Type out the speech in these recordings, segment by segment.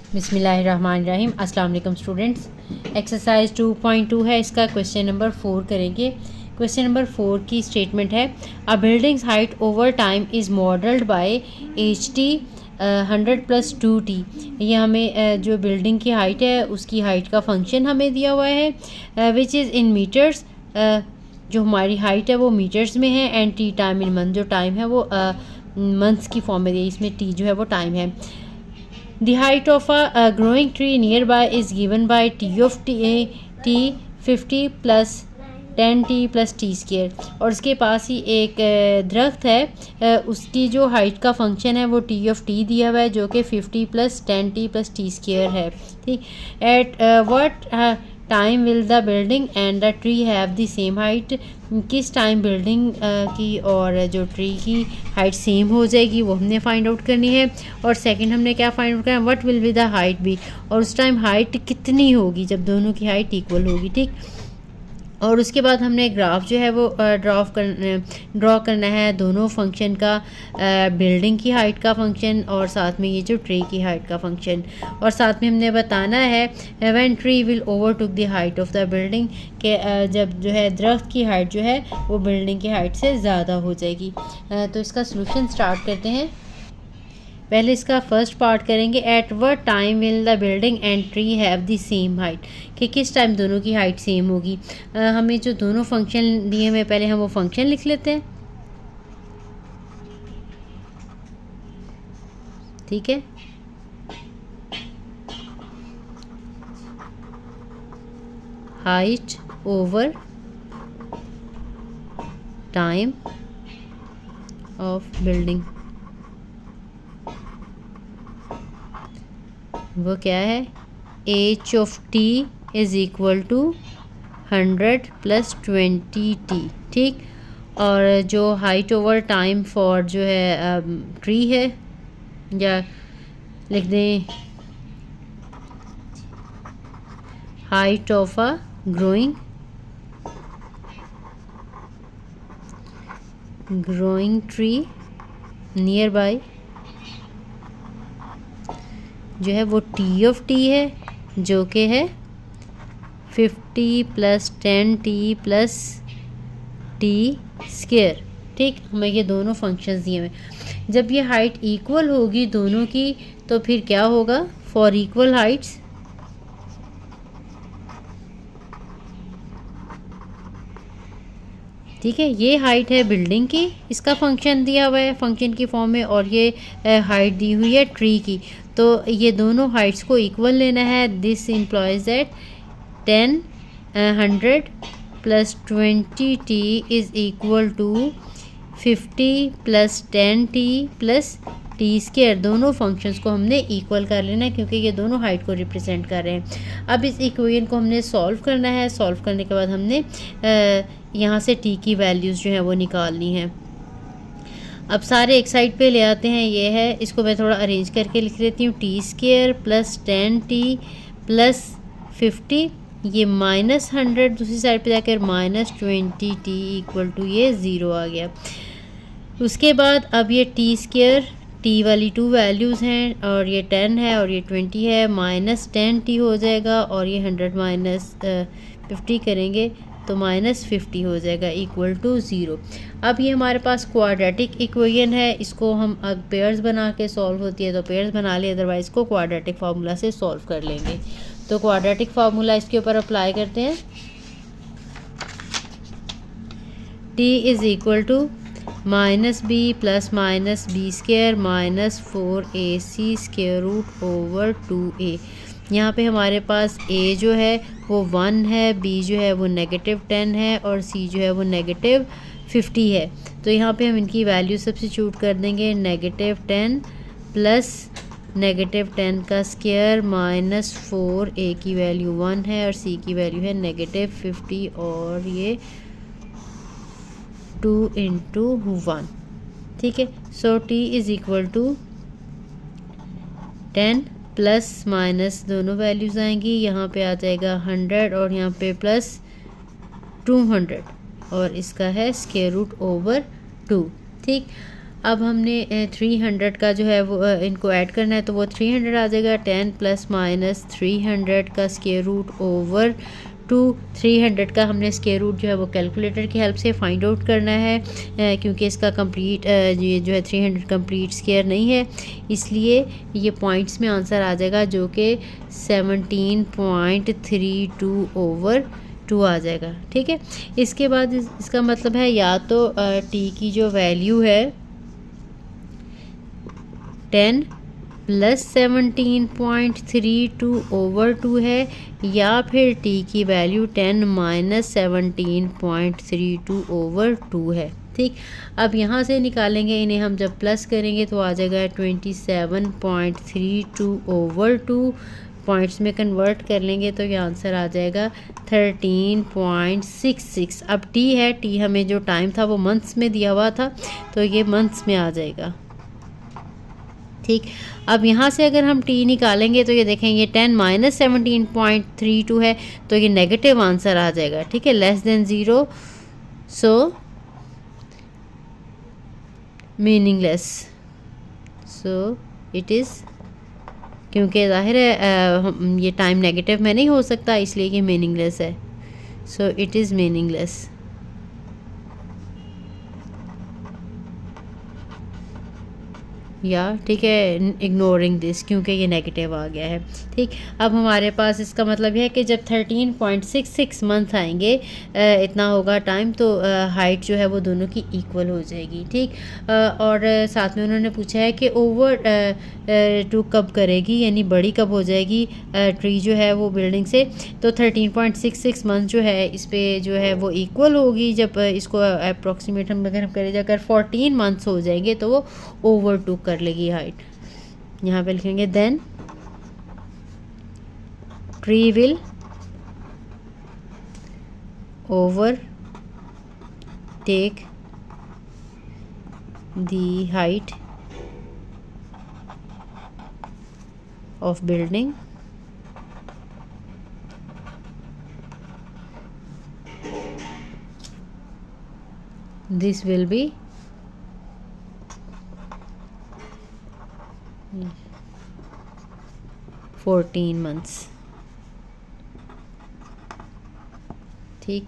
बिस्मिल्लाहिर्रहमानिर्रहीम। अस्सलाम वालेकुम स्टूडेंट्स। एक्सरसाइज 2.2 है, इसका क्वेश्चन नंबर 4 करेंगे। क्वेश्चन नंबर 4 की स्टेटमेंट है, a building's height over time is modelled by HT 100+2T। ये हमें जो बिल्डिंग की हाइट है उसकी हाइट का फंक्शन हमें दिया हुआ है, विच इज़ इन मीटर्स। जो हमारी हाइट है वो मीटर्स में है, and T time in month, जो टाइम है वो मंथ्स की फॉर्म में दी है, इसमें टी जो है वो टाइम है। The height of a growing tree nearby is given by T of T 50 plus 10T plus T square। और उसके पास ही एक दरख्त है, उसकी जो हाइट का फंक्शन है वो T of T दिया हुआ है, जो कि 50 plus 10T plus T square है। ठीक, at what time will the building and the tree have the same height. किस टाइम बिल्डिंग की और जो ट्री की हाइट सेम हो जाएगी वो हमने फाइंड आउट करनी है। और सेकंड हमने क्या फाइंड आउट करना है, what will be the height B, और उस टाइम हाइट कितनी होगी जब दोनों की हाइट इक्वल होगी। ठीक, और उसके बाद हमने ग्राफ जो है वो ड्रॉ करना है दोनों फंक्शन का, बिल्डिंग की हाइट का फंक्शन और साथ में ये जो ट्री की हाइट का फंक्शन। और साथ में हमने बताना है when tree will overtook the height of the building, के जब जो है दरख्त की हाइट जो है वो बिल्डिंग की हाइट से ज़्यादा हो जाएगी। तो इसका सलूशन स्टार्ट करते हैं। पहले इसका फर्स्ट पार्ट करेंगे, at what time will the building and tree have the same height, कि किस टाइम दोनों की हाइट सेम होगी। हमें जो दोनों फंक्शन दिए हुए पहले हम वो फंक्शन लिख लेते हैं। ठीक है, height over time of building, वो क्या है, H of T is equal to 100 + 20T। ठीक, और जो हाइट ओवर टाइम फॉर जो है ट्री है, या लिख दें height of a growing tree near by, जो है वो T of T है, जो कि है 50 + 10T + T स्क्वायर। ठीक, हमें ये दोनों फंक्शंस दिए हुए। जब ये हाइट इक्वल होगी दोनों की तो फिर क्या होगा, फॉर इक्वल हाइट्स ठीक है, ये हाइट है बिल्डिंग की, इसका फंक्शन दिया हुआ है फंक्शन की फॉर्म में, और ये हाइट दी हुई है ट्री की। तो ये दोनों हाइट्स को इक्वल लेना है। This implies that 100 + 20T is equal to 50 + 10T + T square. दोनों फंक्शंस को हमने इक्वल कर लेना है क्योंकि ये दोनों हाइट को रिप्रेजेंट कर रहे हैं। अब इस इक्वेशन को हमने सॉल्व करना है। सॉल्व करने के बाद हमने यहाँ से T की वैल्यूज़ जो है वो निकालनी है। अब सारे एक साइड पे ले आते हैं, ये है, इसको मैं थोड़ा अरेंज करके लिख लेती हूँ। T स्क्वायर + 10T + 50, ये -100 दूसरी साइड पे जाकर -20T इक्वल टू ये 0 आ गया। उसके बाद अब ये T स्क्वायर, T वाली 2 वैल्यूज़ हैं, और ये 10 है और ये 20 है, -10T हो जाएगा, और ये 100 - 50 करेंगे तो -50 हो जाएगा इक्वल टू 0। अब ये हमारे पास क्वाड्रेटिक इक्वेशन है, इसको हम अब पेयर्स बना के सॉल्व होती है तो पेयर्स बना लिए, अदरवाइज़ को क्वाड्रेटिक फार्मूला से सॉल्व कर लेंगे। तो क्वाड्रेटिक फार्मूला इसके ऊपर अप्लाई करते हैं। T is equal to -b + -b² - 4ac √/2a। यहाँ पे हमारे पास a जो है वो 1 है, b जो है वो -10 है, और c जो है वो -50 है। तो यहाँ पे हम इनकी वैल्यू सब्स्टिट्यूट कर देंगे। -10 + -10 का स्क्वायर -4, a की वैल्यू 1 है और c की वैल्यू है -50, और ये 2 × 1। ठीक है, सो T इज़ इक्वल टू 10 ± दोनों वैल्यूज़ आएंगी, यहाँ पे आ जाएगा 100 और यहाँ पे +200, और इसका है √/2। ठीक, अब हमने 300 का जो है वो इनको ऐड करना है, तो वो 300 आ जाएगा। 10 प्लस माइनस 300 का स्क्वायर रूट ओवर 2। 300 का हमने स्क्वायर रूट जो है वो कैलकुलेटर की हेल्प से फाइंड आउट करना है, क्योंकि इसका कंप्लीट ये जो है 300 कंप्लीट स्क्वायर नहीं है, इसलिए ये पॉइंट्स में आंसर आ जाएगा जो कि 17.32 ओवर 2 आ जाएगा। ठीक है, इसके बाद इसका मतलब है या तो टी की जो वैल्यू है 10 प्लस 17.32 ओवर 2 है, या फिर टी की वैल्यू 10 माइनस 17.32 ओवर 2 है। ठीक, अब यहाँ से निकालेंगे इन्हें हम, जब प्लस करेंगे तो आ जाएगा 27.32 ओवर 2। पॉइंट्स में कन्वर्ट कर लेंगे तो ये आंसर आ जाएगा 13.66। अब टी है, टी हमें जो टाइम था वो मंथ्स में दिया हुआ था, तो ये मंथ्स में आ जाएगा। ठीक, अब यहाँ से अगर हम टी निकालेंगे तो ये देखेंगे 10 माइनस 17.32 है, तो ये नेगेटिव आंसर आ जाएगा। ठीक है, less than 0, so meaningless, so it is, क्योंकि ज़ाहिर है ये टाइम नेगेटिव में नहीं हो सकता, इसलिए ये मीनिंगलेस है। So it is meaningless. या ठीक है, इग्नोरिंग दिस, क्योंकि ये नेगेटिव आ गया है। ठीक, अब हमारे पास इसका मतलब यह है कि जब 13.66 मंथ आएंगे, इतना होगा टाइम, तो हाइट जो है वो दोनों की इक्वल हो जाएगी। ठीक, और साथ में उन्होंने पूछा है कि ओवर 2 कब करेगी, यानी बड़ी कब हो जाएगी ट्री जो है वो बिल्डिंग से, तो 13.66 मंथ जो है इस पर जो है वो इक्वल होगी। जब इसको अप्रॉक्सीमेट हम अगर हम करें, जाकर 14 मंथ्स हो जाएंगे तो वो ओवर 2 कर लेगी हाइट। यहाँ पे लिखेंगे then tree will overtake the height of building this will be 14 months. ठीक,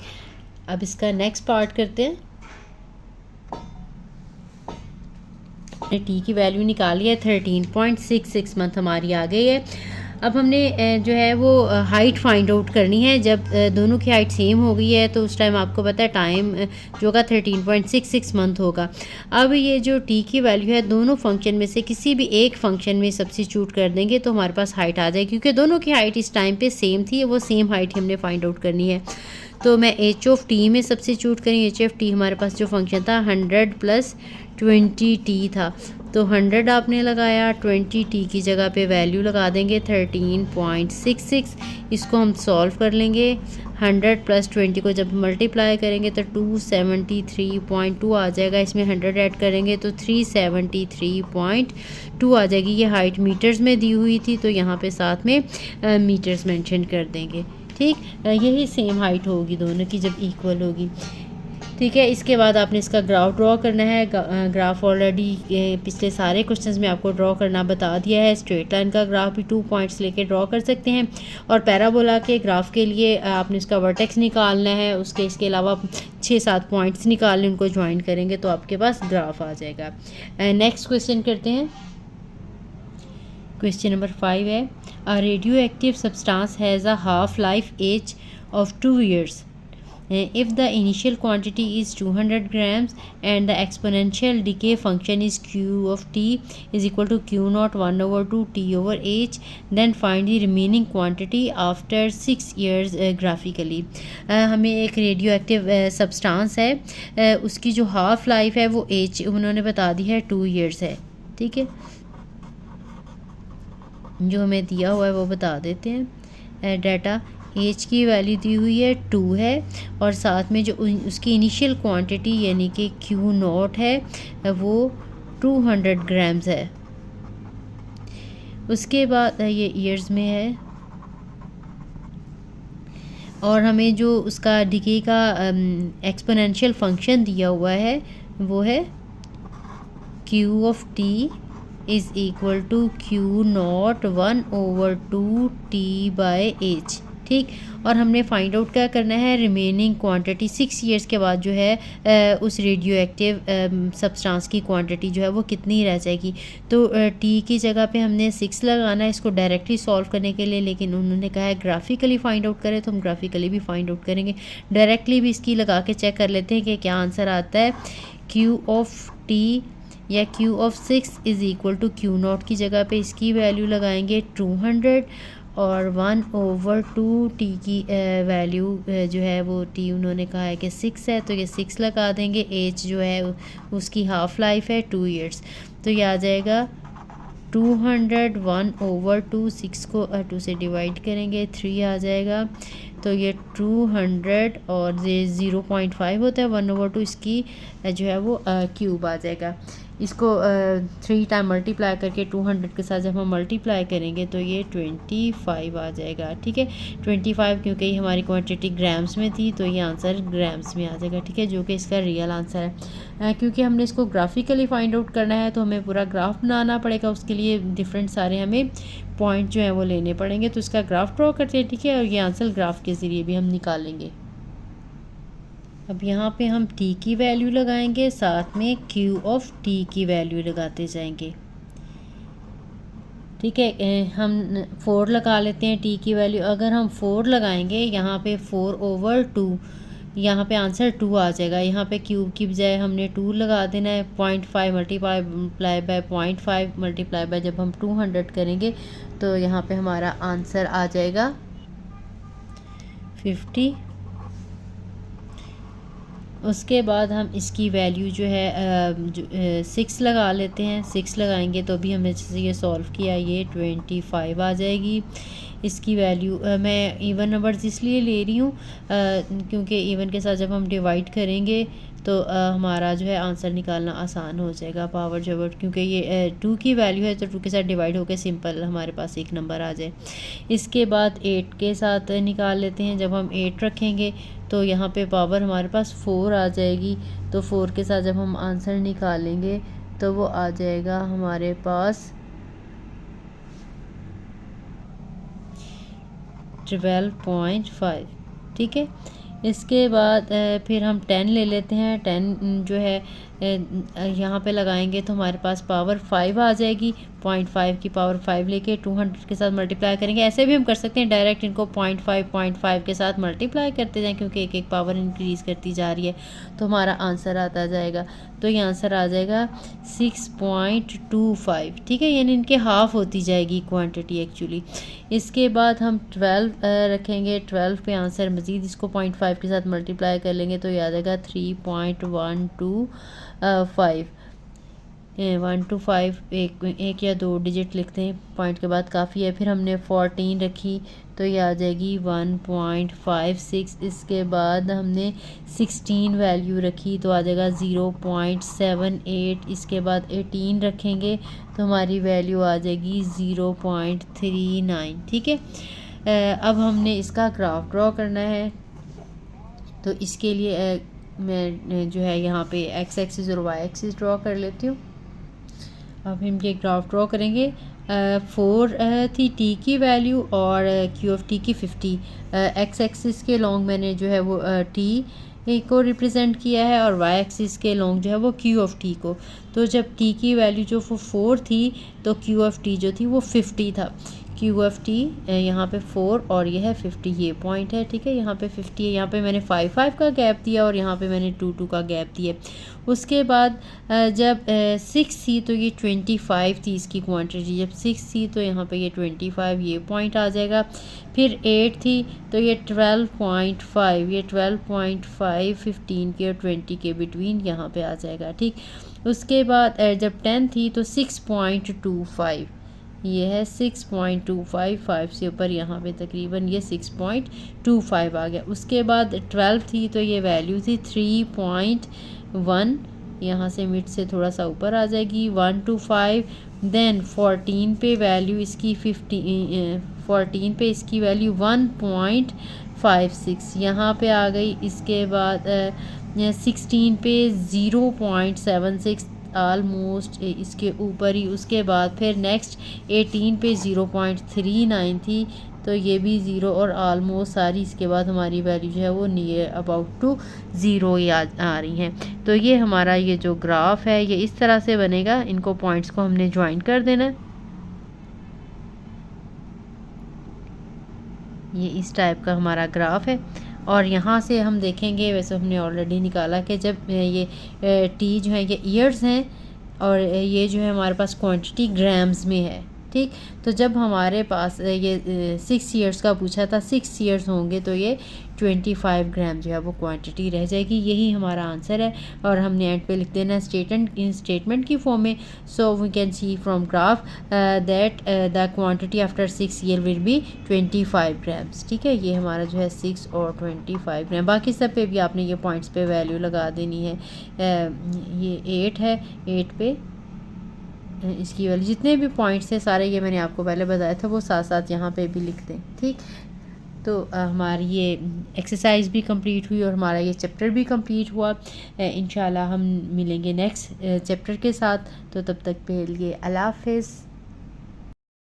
अब इसका नेक्स्ट पार्ट करते हैं। टी की वैल्यू निकाली है, 13.66 मंथ हमारी आ गई है। अब हमने जो है वो हाइट फाइंड आउट करनी है। जब दोनों की हाइट सेम हो गई है तो उस टाइम आपको पता है टाइम जो होगा 13.66 मंथ होगा। अब ये जो टी की वैल्यू है, दोनों फंक्शन में से किसी भी एक फंक्शन में सब्स्टिट्यूट कर देंगे तो हमारे पास हाइट आ जाएगी, क्योंकि दोनों की हाइट इस टाइम पे सेम थी, वो सेम हाइट हमने फाइंड आउट करनी है। तो मैं एच ऑफ टी में सब्स्टिट्यूट करें, एच ऑफ टी हमारे पास जो फंक्शन था 100 प्लस 20 टी था, तो 100 आपने लगाया, 20 टी की जगह पे वैल्यू लगा देंगे 13.66। इसको हम सॉल्व कर लेंगे। 100 प्लस 20 को जब मल्टीप्लाई करेंगे तो 273.2 आ जाएगा। इसमें 100 ऐड करेंगे तो 373.2 आ जाएगी। ये हाइट मीटर्स में दी हुई थी, तो यहाँ पे साथ में मीटर्स मेंशन कर देंगे। ठीक, यही सेम हाइट होगी दोनों की जब इक्वल होगी। ठीक है, इसके बाद आपने इसका ग्राफ ड्रॉ करना है। ग्राफ ऑलरेडी पिछले सारे क्वेश्चंस में आपको ड्रॉ करना बता दिया है। स्ट्रेट लाइन का ग्राफ भी 2 पॉइंट्स लेके ड्रॉ कर सकते हैं, और पैराबोला के ग्राफ के लिए आपने इसका वर्टेक्स निकालना है, इसके अलावा 6-7 पॉइंट्स निकालने, उनको ज्वाइन करेंगे तो आपके पास ग्राफ आ जाएगा। नेक्स्ट क्वेश्चन करते हैं। क्वेश्चन नंबर 5 है, a radioactive substance has a half life age of 2 years. If the initial quantity is 200 grams and the exponential decay function is q of t is equal to q naught 1 over 2 t over h, then find the remaining quantity after 6 years graphically. हमें एक radio active substance है, उसकी जो half life है वो as उन्होंने बता दी है 2 years है। ठीक है, जो हमें दिया हुआ है वो बता देते हैं। डाटा एच की वैल्यू दी हुई है 2 है, और साथ में जो उसकी इनिशियल क्वांटिटी यानी कि क्यू नॉट है वो 200 ग्राम्स है। उसके बाद ये ईयर्स में है, और हमें जो उसका डिके का एक्सपोनेंशियल फंक्शन दिया हुआ है वो है q of t is equal to q not 1/2 t by h. ठीक, और हमने फाइंड आउट क्या करना है, रिमेनिंग क्वांटिटी 6 ईयर्स के बाद जो है उस रेडियो एक्टिव सब्सटेंस की क्वांटिटी जो है वो कितनी रह जाएगी। तो टी की जगह पे हमने 6 लगाना है इसको डायरेक्टली सॉल्व करने के लिए, लेकिन उन्होंने कहा है ग्राफिकली फाइंड आउट करें, तो हम ग्राफिकली भी फाइंड आउट करेंगे। डायरेक्टली भी इसकी लगा के चेक कर लेते हैं कि क्या आंसर आता है। क्यू ऑफ टी या q of 6 is equal to q not की जगह पे इसकी वैल्यू लगाएंगे 200 और 1/2 टी की वैल्यू जो है वो टी उन्होंने कहा है कि 6 है, तो ये 6 लगा देंगे। एच जो है उसकी हाफ लाइफ है 2 ईयर्स, तो ये आ जाएगा 200 1/2, 6 को 2 से डिवाइड करेंगे 3 आ जाएगा, तो ये 200 और ये 0.5 होता है 1/2, इसकी जो है वो क्यूब आ जाएगा। इसको 3 टाइम मल्टीप्लाई करके 200 के साथ जब हम मल्टीप्लाई करेंगे तो ये 25 आ जाएगा। ठीक है, 25 क्योंकि ये हमारी क्वांटिटी ग्राम्स में थी तो ये आंसर ग्राम्स में आ जाएगा। ठीक है, जो कि इसका रियल आंसर है। क्योंकि हमने इसको ग्राफिकली फाइंड आउट करना है तो हमें पूरा ग्राफ बनाना पड़ेगा, उसके लिए डिफरेंट सारे हमें पॉइंट जो है वो लेने पड़ेंगे। तो इसका ग्राफ ड्रॉ करते हैं। ठीक है, और ये आंसर ग्राफ के ज़रिए भी हम निकालेंगे। अब यहाँ पे हम t की वैल्यू लगाएंगे, साथ में q ऑफ t की वैल्यू लगाते जाएंगे। ठीक है, हम 4 लगा लेते हैं t की वैल्यू। अगर हम 4 लगाएंगे यहाँ पे 4/2, यहाँ पे आंसर 2 आ जाएगा। यहाँ पे क्यूब की बजाय हमने 2 लगा देना है। 0.5 मल्टीप्लाई बाय 0.5 मल्टीप्लाई बाय जब हम 200 करेंगे तो यहाँ पे हमारा आंसर आ जाएगा 50। उसके बाद हम इसकी वैल्यू जो है 6 लगा लेते हैं। 6 लगाएंगे तो भी हमने जैसे ये सॉल्व किया ये 25 आ जाएगी। इसकी वैल्यू मैं इवन नंबर्स इसलिए ले रही हूँ क्योंकि इवन के साथ जब हम डिवाइड करेंगे तो हमारा जो है आंसर निकालना आसान हो जाएगा। पावर जो क्योंकि ये 2 की वैल्यू है तो 2 के साथ डिवाइड होकर सिंपल हमारे पास एक नंबर आ जाए। इसके बाद 8 के साथ निकाल लेते हैं। जब हम 8 रखेंगे तो यहाँ पे पावर हमारे पास 4 आ जाएगी, तो 4 के साथ जब हम आंसर निकालेंगे तो वो आ जाएगा हमारे पास 12.5। ठीक है, इसके बाद फिर हम 10 ले लेते हैं। 10 जो है यहाँ पे लगाएंगे तो हमारे पास पावर 5 आ जाएगी। 0.5 की पावर 5 लेके 200 के साथ मल्टीप्लाई करेंगे। ऐसे भी हम कर सकते हैं, डायरेक्ट इनको 0.5 के साथ मल्टीप्लाई करते जाएं क्योंकि एक एक पावर इंक्रीज़ करती जा रही है, तो हमारा आंसर आता जाएगा। तो ये आंसर आ जाएगा 6.25। ठीक है, यानी इनके हाफ होती जाएगी क्वांटिटी एक्चुअली। इसके बाद हम 12 रखेंगे। 12 पे आंसर मज़ीद इसको 0.5 के साथ मल्टीप्लाई कर लेंगे तो ये आ जाएगा 3.125। 125 एक या 2 डिजिट लिखते हैं, पॉइंट के बाद काफ़ी है। फिर हमने 14 रखी तो ये आ जाएगी 1.56। इसके बाद हमने 16 वैल्यू रखी तो आ जाएगा 0.78। इसके बाद 18 रखेंगे तो हमारी वैल्यू आ जाएगी 0.39। ठीक है, अब हमने इसका ग्राफ ड्रॉ करना है। तो इसके लिए मैं जो है यहाँ पे एक्स एक्सिस और वाई एक्सिस ड्रॉ कर लेती हूँ। अब हम ये ग्राफ ड्रॉ करेंगे। 4 थी टी की वैल्यू और क्यू ऑफ टी की 50। एक्स एक्सिस के लॉन्ग मैंने जो है वो टी को रिप्रेजेंट किया है और वाई एक्सिस के लॉन्ग जो है वो क्यू ऑफ टी को। तो जब टी की वैल्यू जो वो 4 थी तो क्यू ऑफ टी जो थी वो 50 था। क्यू ऑफ टी यहाँ पे 4 और ये है 50, ये पॉइंट है। ठीक है, यहाँ पे 50 है, यहाँ पे मैंने 5 का गैप दिया और यहाँ पे मैंने 2 का गैप दिया। उसके बाद जब 6 थी तो ये 25 थी इसकी क्वांटिटी। जब 6 थी तो यहाँ पे ये 25, ये पॉइंट आ जाएगा। फिर 8 थी तो ये 12.5, ये 12.5 15 के और 20 के बिटवीन यहाँ पे आ जाएगा। ठीक, उसके बाद जब 10 थी तो 6.25, ये है 6.25, 5 से ऊपर यहाँ पे तकरीबन ये 6.25 आ गया। उसके बाद 12 थी तो ये वैल्यू थी 3.1, यहाँ से मिड से थोड़ा सा ऊपर आ जाएगी 1 to 5। देन 14 पे वैल्यू इसकी 14 पे इसकी वैल्यू 1.56 यहाँ पे आ गई। इसके बाद 16 पे 0.76 आलमोस्ट इसके ऊपर ही। उसके बाद फिर नेक्स्ट 18 पे 0.39 थी, तो ये भी ज़ीरो और आलमोस्ट सारी इसके बाद हमारी वैल्यू जो है वो नियर अबाउट टू ज़ीरो ही आ रही हैं। तो ये हमारा ये जो ग्राफ है ये इस तरह से बनेगा। इनको पॉइंट्स को हमने ज्वाइन कर देना है। ये इस टाइप का हमारा ग्राफ है और यहाँ से हम देखेंगे, वैसे हमने ऑलरेडी निकाला कि जब ये टी जो है ये ईयर्स हैं और ये जो है हमारे पास क्वांटिटी ग्राम्स में है, ठीक। तो जब हमारे पास ये 6 ईयर्स का पूछा था, 6 ईयर्स होंगे तो ये 25 ग्राम जो है वो क्वांटिटी रह जाएगी। यही हमारा आंसर है और हमने एंड पे लिख देना है स्टेटमेंट की फॉर्म में। So we can see from graph that the quantity after 6 year will be 25 grams, ठीक है। ये हमारा जो है 6 और 25 ग्राम। बाकी सब पे भी आपने ये पॉइंट्स पे वैल्यू लगा देनी है। ये 8 है, 8 पे इसकी वैल्यू, जितने भी पॉइंट्स हैं सारे ये मैंने आपको पहले बताया था वो साथ साथ यहाँ पे भी लिख दें, ठीक। तो हमारी ये एक्सरसाइज भी कंप्लीट हुई और हमारा ये चैप्टर भी कंप्लीट हुआ। इंशाल्लाह हम मिलेंगे नेक्स्ट चैप्टर के साथ। तो तब तक के लिए अल्लाह हाफ़िज़।